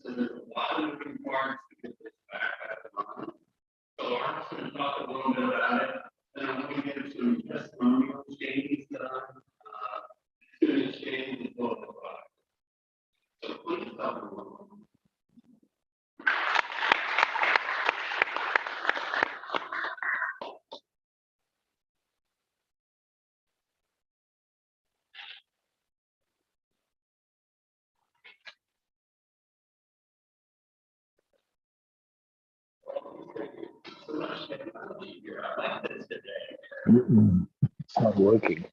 So there's a lot of moving parts It's not working.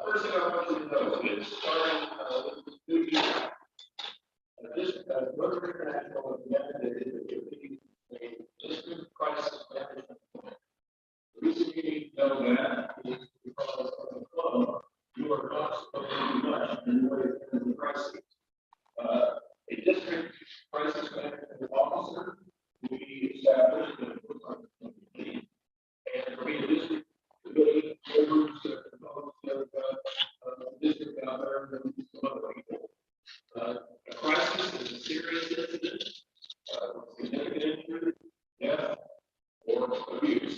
First thing I want you to know is starting with this new year, Rotary International has mandated that there be a district crisis management plan. The reason you need to know that is because of the club, you are not supposed to do much in the way of the crisis. A district crisis management officer will be established and put on the committee, and there will be a district committee members that district out there and some other people. A crisis is a serious incident, significant injury, death, or abuse.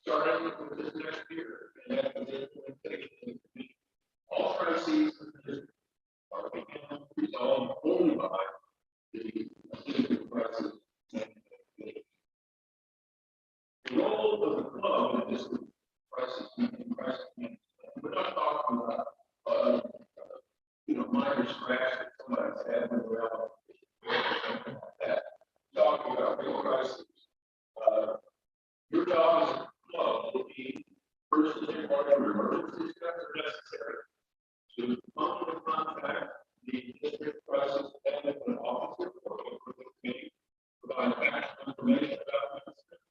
Starting with this next year, and after the implementation, all crises are being resolved only by the district crisis management committee. The role of the club in this crisis management. We're not talking about minor scratch that somebody's had when they're out or something like that. We're talking about real crises. Your job as a club will be first to take whatever emergency steps are necessary to come into contact the district crisis management officer or the committee, provide factual information about the incident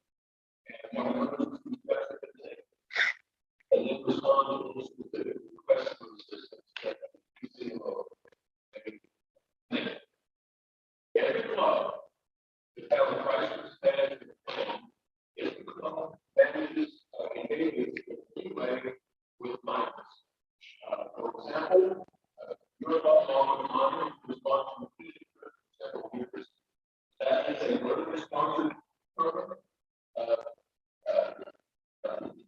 and what emergency steps are taken, and then respond to the specific requests for assistance that you see below. Every club that has a crisis management plan, if the club manages engages in any way with minors. For example, your club along with minors response to the for several years. That is a Rotary sponsored program.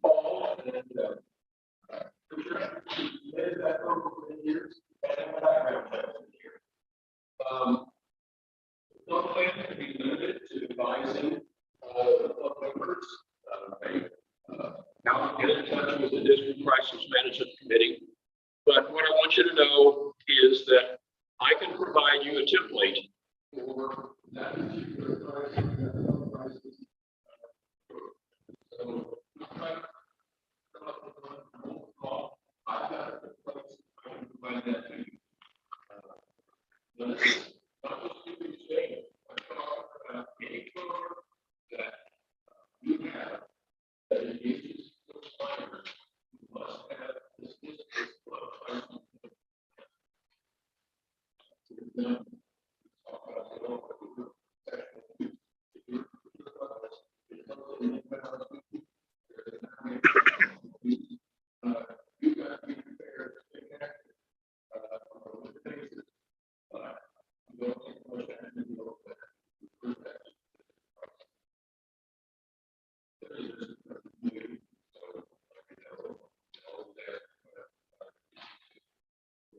Paul and committed that program for 10 years and background checks for years. The plan can be limited to advising club members. Now get in touch with the district crisis management committee. But what I want you to know is that I can provide you a template for that particular crisis. So I've got a place I can provide that to you. But it's not just to be saying, I'm talking about any program that you have that engages those minors, you must have this district club crisis. You got to be prepared to take action on a regular basis. You don't take much action, you don't take action.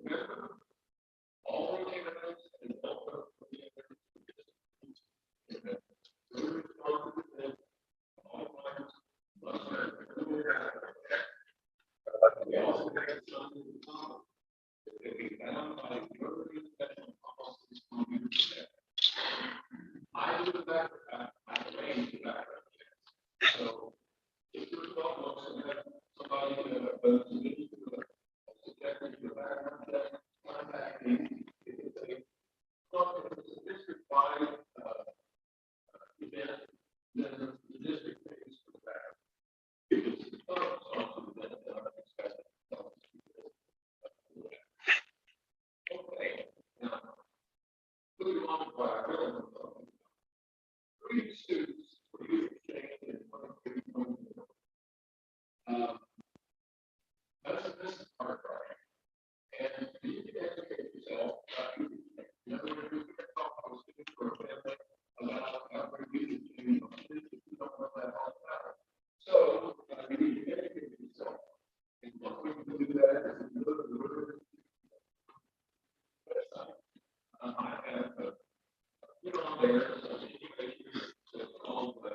Remember, all the candidates and all the we also have something in common. If we found by Rotary professional policies on your check, I do the background, I arrange the background checks. So if you're close and have somebody who's submitted to the background check, contact me. If it's a district-wide event, then the district pays for the background. If it's a club-sponsored event, then I expect I really want something. Three students for youth exchange in 2024. This is our project. And you can educate yourself about youth exchange. You know, when you get off, I was thinking for a family about how to youth exchange. You don't know that all about. So you need to educate yourself. And one way to do that is if you look at the Rotary website. I have put on there some information that's called the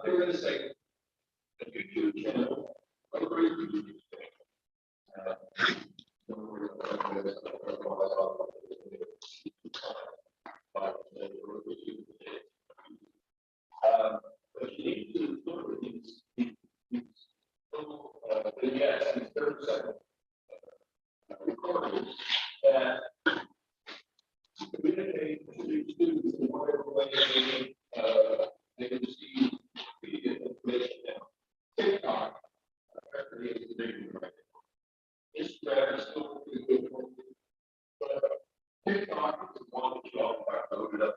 they were going to say the YouTube channel. But you need to look at these vignettes, these 30-second recordings that communicate to students in whatever way they receive media information now. TikTok, apparently is the big one right now. Instagram is still pretty good one, but TikTok is the one that you all have loaded up.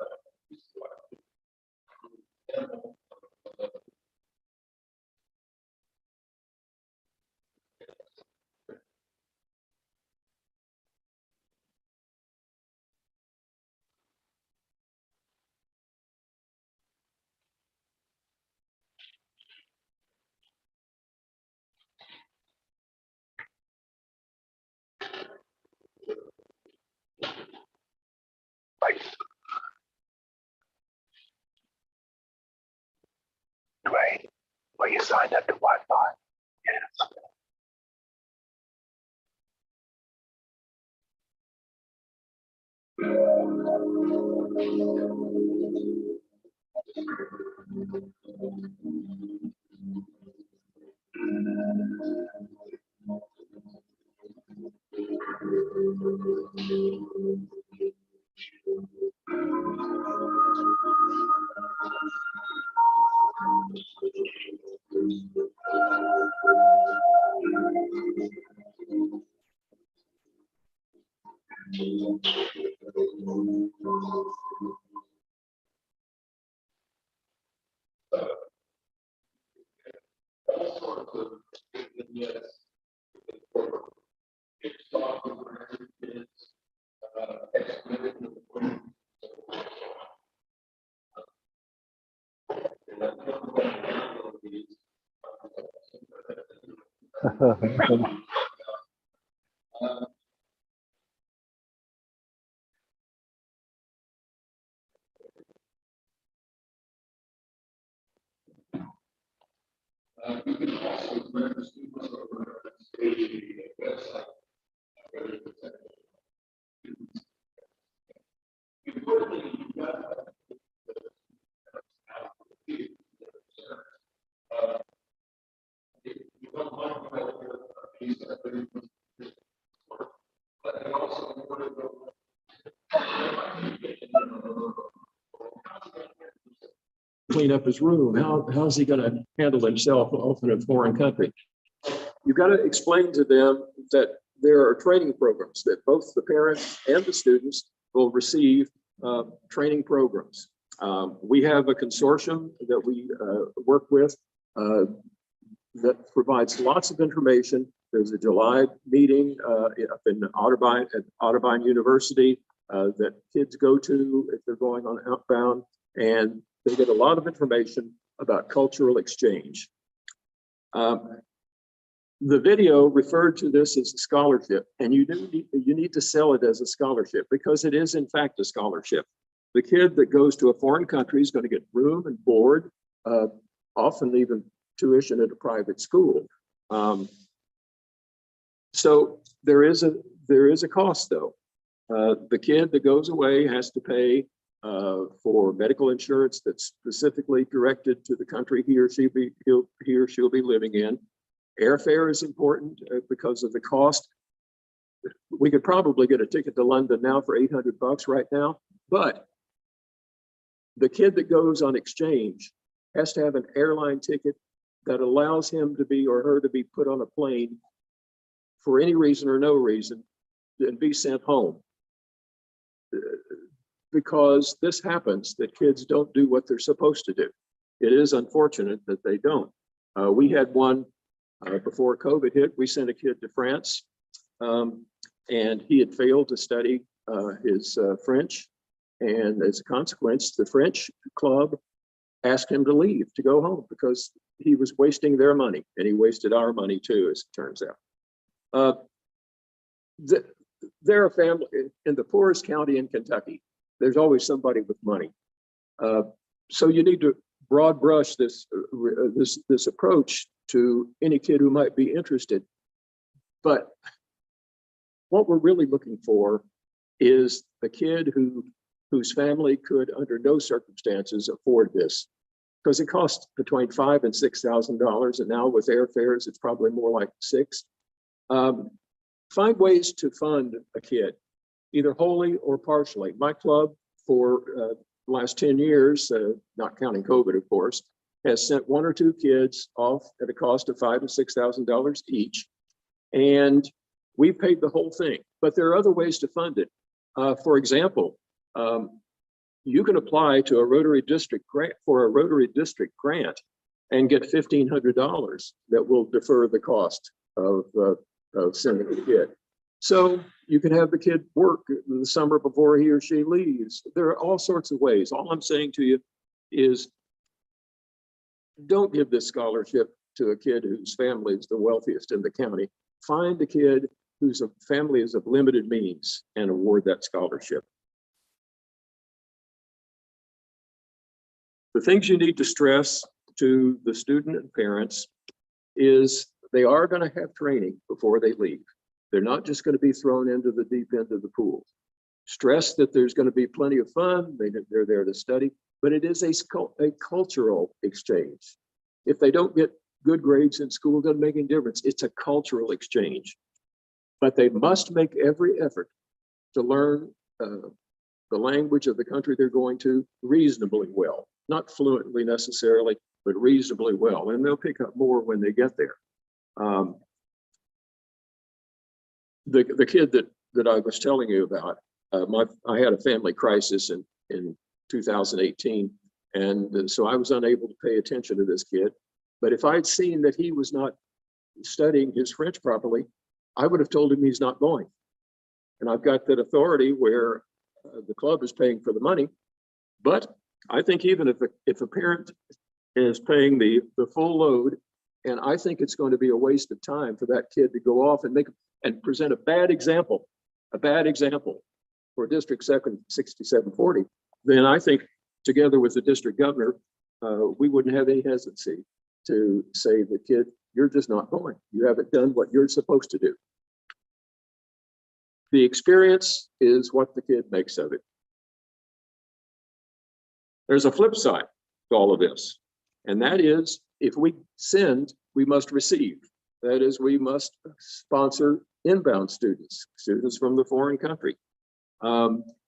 Right. Dwayne, were you signed up to Wi-Fi? Yes. All sorts of vignettes. TikTok is where everything is expedited. And that's one thing I download these. You can also remember students over the website. importantly, you've got you don't want to go these but they also clean up his room. How's he going to handle himself off in a foreign country? You've got to explain to them that there are training programs that both the parents and the students will receive training programs. We have a consortium that we work with that provides lots of information. There's a July meeting up in Otterbein at Otterbein University that kids go to if they're going on outbound, and they get a lot of information about cultural exchange. The video referred to this as a scholarship, and you need to sell it as a scholarship because it is in fact a scholarship. The kid that goes to a foreign country is going to get room and board, often even tuition at a private school. So there is a cost though. The kid that goes away has to pay for medical insurance that's specifically directed to the country he or she'll be living in. Airfare is important because of the cost. We could probably get a ticket to London now for $800 right now, but the kid that goes on exchange has to have an airline ticket that allows him to be or her to be put on a plane for any reason or no reason and be sent home. Because this happens, that kids don't do what they're supposed to do. It is unfortunate that they don't. We had one before COVID hit. We sent a kid to France and he had failed to study his French. And as a consequence, the French club asked him to leave, to go home, because he was wasting their money and he wasted our money too, as it turns out. They're a family in the poorest county in Kentucky. There's always somebody with money. So you need to broad brush this approach to any kid who might be interested. But what we're really looking for is the kid whose family could under no circumstances afford this, because it costs between $5,000 and $6,000, and now with airfares it's probably more like $6,000. Find ways to fund a kid, either wholly or partially. My club for the last 10 years, not counting COVID, of course, has sent 1 or 2 kids off at a cost of $5,000 to $6,000 each. And we paid the whole thing, but there are other ways to fund it. For example, you can apply to a Rotary district grant for a Rotary district grant and get $1,500 that will defer the cost of sending a kid. So you can have the kid work the summer before he or she leaves. There are all sorts of ways. All I'm saying to you is don't give this scholarship to a kid whose family is the wealthiest in the county. Find a kid whose family is of limited means and award that scholarship. The things you need to stress to the student and parents is they are going to have training before they leave. They're not just going to be thrown into the deep end of the pool. Stress that there's going to be plenty of fun. They're there to study, but it is a cultural exchange. If they don't get good grades in school, it doesn't make any difference. It's a cultural exchange. But they must make every effort to learn the language of the country they're going to reasonably well. Not fluently necessarily, but reasonably well. And they'll pick up more when they get there. The kid that I was telling you about, I had a family crisis in 2018. And so I was unable to pay attention to this kid. But if I'd seen that he was not studying his French properly, I would have told him he's not going. And I've got that authority where the club is paying for the money. But I think even if a parent is paying the full load, and I think it's going to be a waste of time for that kid to go off and present a bad example for District 6740, then I think together with the district governor, we wouldn't have any hesitancy to say the kid, you're just not going. You haven't done what you're supposed to do. The experience is what the kid makes of it. There's a flip side to all of this, and that is if we send, we must receive. That is, we must sponsor inbound students from the foreign country.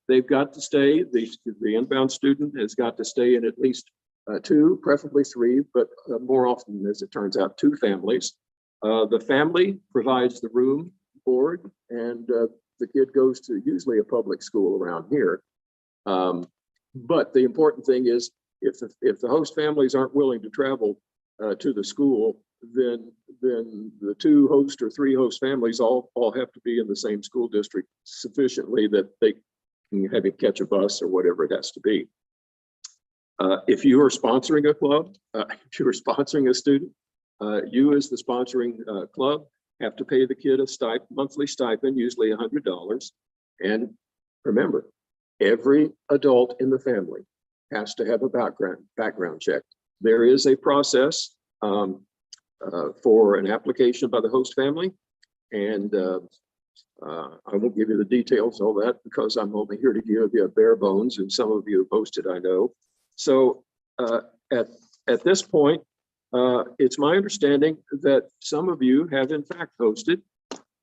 They've got to stay, the inbound student has got to stay in at least 2, preferably 3, but more often, as it turns out, 2 families. The family provides the room, board, and the kid goes to usually a public school around here. But the important thing is, if the host families aren't willing to travel to the school, then the 2 host or 3 host families all have to be in the same school district sufficiently that they can have it catch a bus or whatever it has to be. If you are sponsoring a club, if you are sponsoring a student, you as the sponsoring club have to pay the kid a monthly stipend, usually $100. And remember, every adult in the family has to have a background check. There is a process for an application by the host family, and I won't give you the details of all that because I'm only here to give you a bare bones, and some of you have hosted, I know. So at this point, it's my understanding that some of you have in fact hosted,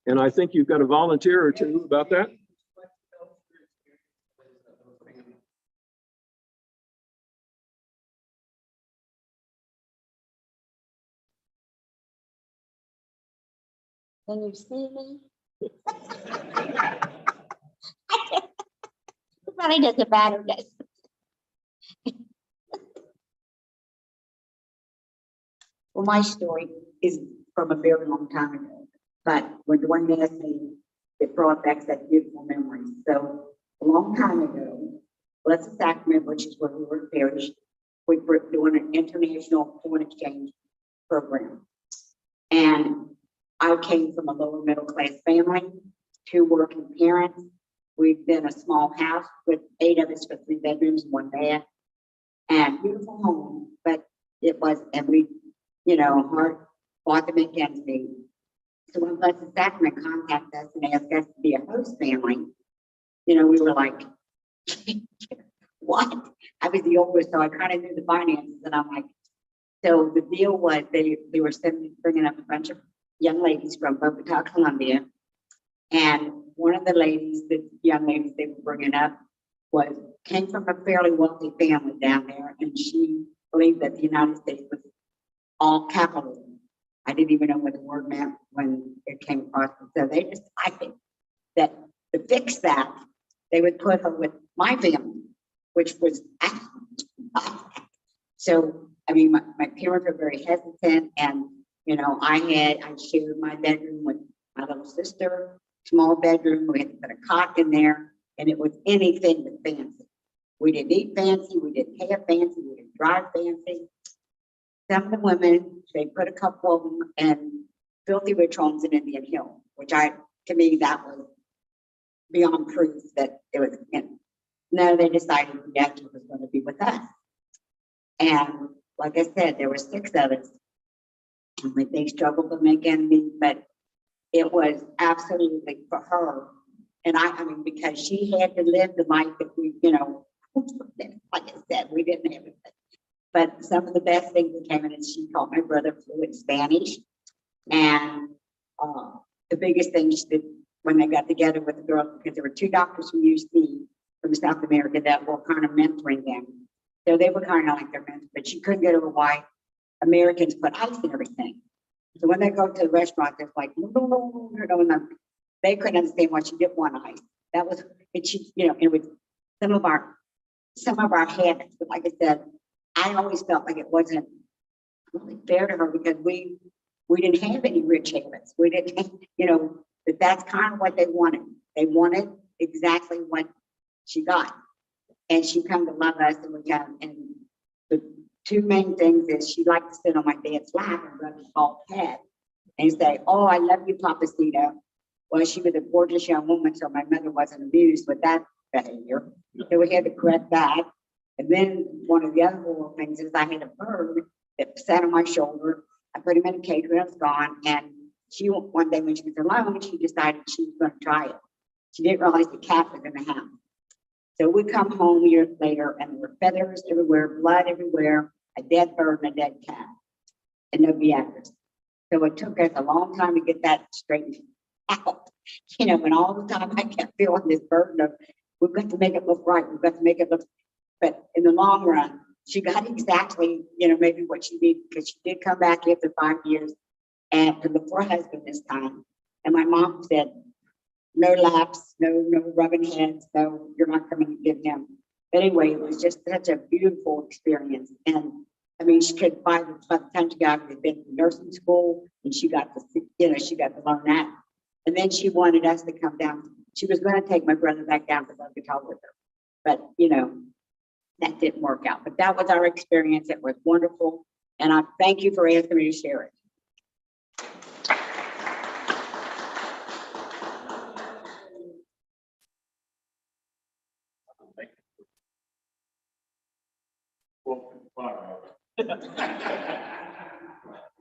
and I think you've got a volunteer or 2 about that. Can you see me? It probably doesn't matter, does it? Well, my story is from a very long time ago, but when Dwayne asked me, it brought back that beautiful memory. So a long time ago, Blessed Sacrament, which is where we were parish, we were doing an international foreign exchange program. And I came from a lower middle class family, 2 working parents. We've been a small house with 8 of us for 3 bedrooms and 1 bath, and beautiful home. But it was, and we, hard fought to make ends meet. So when Blessed Sacrament contacted us and asked us to be a host family, we were like, what? I was the oldest, so I kind of knew the finances, and I'm like, so the deal was they were bringing up a bunch of young ladies from Bogota, Colombia. And one of the ladies, the young ladies they were bringing up, came from a fairly wealthy family down there. And she believed that the United States was all capitalism. I didn't even know what the word meant when it came across. So they decided that to fix that, they would put her with my family, which was so, I mean, my parents were very hesitant, and I shared my bedroom with my little sister, small bedroom. We had to put a cot in there, and it was anything but fancy. We didn't eat fancy, we didn't have fancy, we didn't drive fancy. Some of the women, they put a couple of them in filthy rich homes in Indian Hill, which to me, that was beyond proof that it was. No, they decided the actor was going to be with us, and like I said, there were 6 of us. They struggled to make ends meet, but it was absolutely for her. And I mean, because she had to live the life that we, like I said, we didn't have it. But some of the best things that came in is she taught my brother fluent Spanish. And the biggest thing she did when they got together with the girls, because there were 2 doctors from UC from South America that were kind of mentoring them. So they were kind of like their mentors, but she couldn't get over why Americans put ice in everything. So when they go to the restaurant, they're like, no, they couldn't understand why she didn't want ice. That was, and she, it was some of our habits. But like I said, I always felt like it wasn't really fair to her because we didn't have any rich habits. We didn't, but that's kind of what they wanted. They wanted exactly what she got, and she come to love us, and we got. And the 2 main things is she liked to sit on my dad's lap and rub his bald head and say, "Oh, I love you, Papacito." Well, she was a gorgeous young woman, so my mother wasn't amused with that behavior. So we had to correct that. And then one of the other little things is I had a bird that sat on my shoulder. I put him in a cage when I was gone, and one day when she was alone, she decided she was going to try it. She didn't realize the cat was in the house. So we come home years later and there were feathers everywhere, blood everywhere, a dead bird and a dead cat, and no Beatrice. So it took us a long time to get that straightened out, you know, and all the time I kept feeling this burden of, we've got to make it look right, we've got to make it look, but in the long run, she got exactly, you know, maybe what she needed, because she did come back after 5 years and before husband this time. And my mom said, no laps, no rubbing heads, no, you're not coming to get him. But anyway, it was just such a beautiful experience. And I mean, she could, by the time she got, had been to nursing school, and she got to, you know, she got to learn that. And then she wanted us to come down. She was going to take my brother back down to Bogota with her. But, you know, that didn't work out. But that was our experience. It was wonderful. And I thank you for asking me to share it.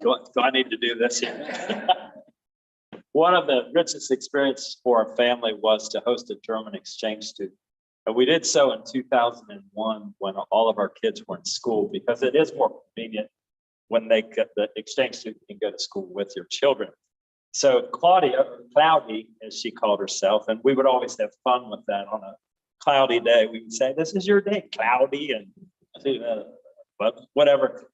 Do I need to do this here? One of the richest experiences for our family was to host a German exchange student. And we did so in 2001 when all of our kids were in school, because it is more convenient when the exchange student can go to school with your children. So Claudia, or Cloudy, as she called herself, and we would always have fun with that on a cloudy day. We would say, "This is your day, Cloudy," and but whatever.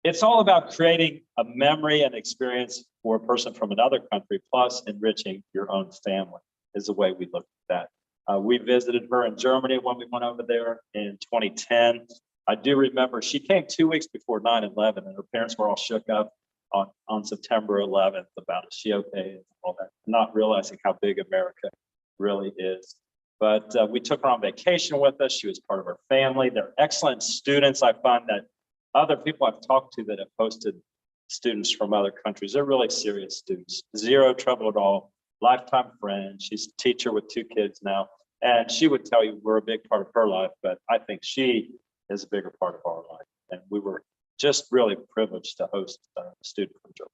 It's all about creating a memory and experience for a person from another country, plus enriching your own family is the way we look at that. We visited her in Germany when we went over there in 2010. I do remember she came 2 weeks before 9/11, and her parents were all shook up on September 11th about, is she okay, and all that, not realizing how big America really is. But we took her on vacation with us. She was part of our family. They're excellent students. I find that other people I've talked to that have hosted students from other countries, they're really serious students. Zero trouble at all. Lifetime friend. She's a teacher with 2 kids now. And she would tell you we're a big part of her life, but I think she is a bigger part of our life. And we were just really privileged to host a student from Germany.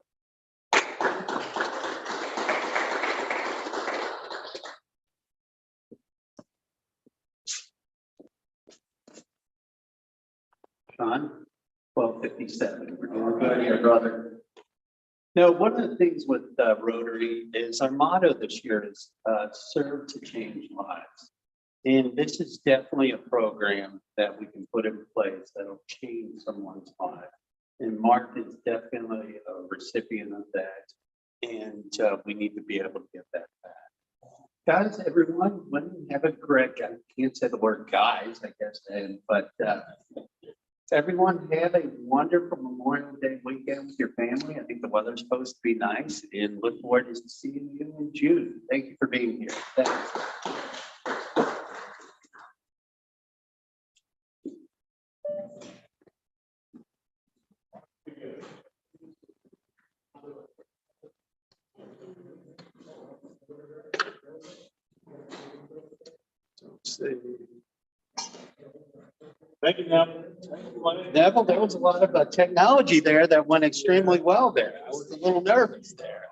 Sean, 1257. We're good here, brother. No, one of the things with Rotary is our motto this year is serve to change lives. And this is definitely a program that we can put in place that'll change someone's life. And Mark is definitely a recipient of that. And we need to be able to get that back. Guys, everyone, when you have a great, I can't say the word guys, I guess, but everyone have a wonderful Memorial Day weekend with your family. I think the weather's supposed to be nice, and look forward to seeing you in June. Thank you for being here. Thanks. Thank you, Neville. Neville, there was a lot of technology there that went extremely well there. I was a little nervous there.